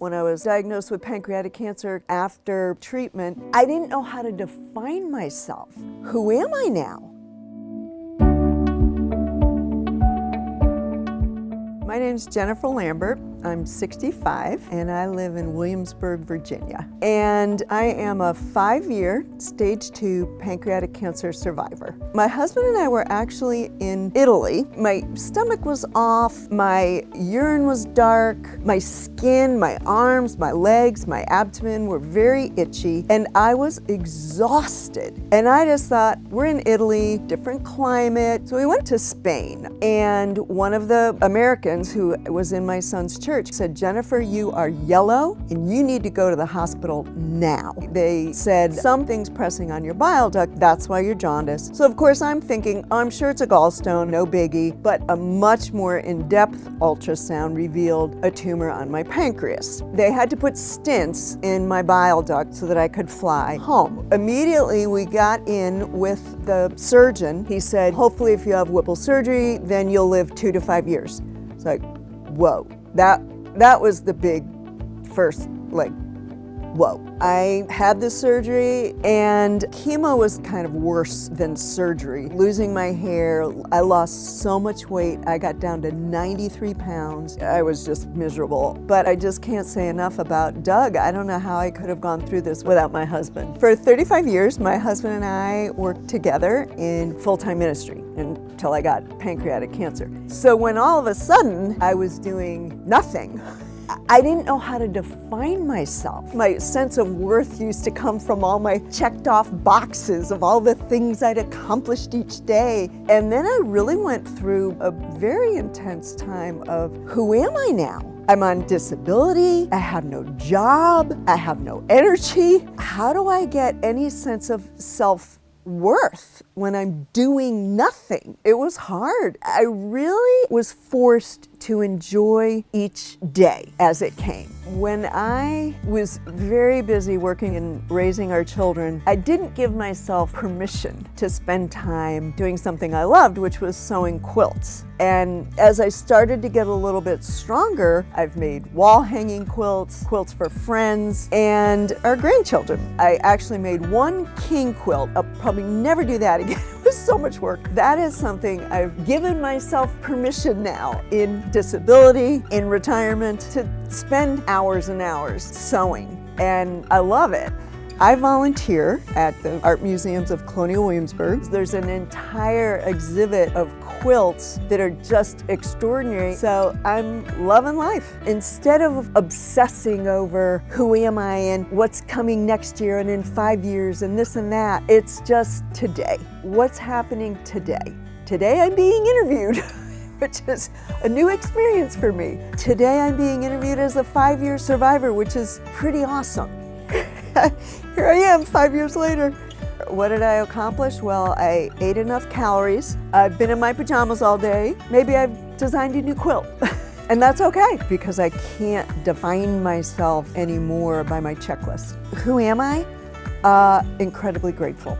When I was diagnosed with pancreatic cancer after treatment, I didn't know how to define myself. Who am I now? My name's Jennifer Lambert. I'm 65 and I live in Williamsburg, Virginia. And I am a 5-year stage 2 pancreatic cancer survivor. My husband and I were actually in Italy. My stomach was off, my urine was dark, my skin, my arms, my legs, my abdomen were very itchy, and I was exhausted. And I just thought, we're in Italy, different climate. So we went to Spain, and one of the Americans who was in my son's church said, Jennifer, you are yellow and you need to go to the hospital now. They said, something's pressing on your bile duct, that's why you're jaundiced. So of course I'm thinking, I'm sure it's a gallstone, no biggie, but a much more in-depth ultrasound revealed a tumor on my pancreas. They had to put stents in my bile duct so that I could fly home. Immediately we got in with the surgeon. He said, hopefully if you have Whipple surgery, then you'll live 2 to 5 years. It's like, whoa, that was the big first, whoa. I had the surgery, and chemo was kind of worse than surgery. Losing my hair, I lost so much weight. I got down to 93 pounds. I was just miserable. But I just can't say enough about Doug. I don't know how I could have gone through this without my husband. For 35 years, my husband and I worked together in full-time ministry until I got pancreatic cancer. So when all of a sudden I was doing nothing, I didn't know how to define myself. My sense of worth used to come from all my checked off boxes of all the things I'd accomplished each day. And then I really went through a very intense time of, who am I now? I'm on disability, I have no job, I have no energy. How do I get any sense of self-worth when I'm doing nothing? It was hard. I really was forced to enjoy each day as it came. When I was very busy working and raising our children, I didn't give myself permission to spend time doing something I loved, which was sewing quilts. And as I started to get a little bit stronger, I've made wall hanging quilts, quilts for friends, and our grandchildren. I actually made one king quilt. I'll probably never do that again. It was so much work. That is something I've given myself permission now in disability, in retirement, to spend hours and hours sewing, and I love it. I volunteer at the Art Museums of Colonial Williamsburg. There's an entire exhibit of quilts that are just extraordinary, so I'm loving life. Instead of obsessing over who am I and what's coming next year and in 5 years and this and that, it's just today. What's happening today? Today I'm being interviewed, which is a new experience for me. Today I'm being interviewed as a 5-year survivor, which is pretty awesome. Here I am 5 years later. What did I accomplish? Well, I ate enough calories. I've been in my pajamas all day. Maybe I've designed a new quilt. And that's okay, because I can't define myself anymore by my checklist. Who am I? Incredibly grateful.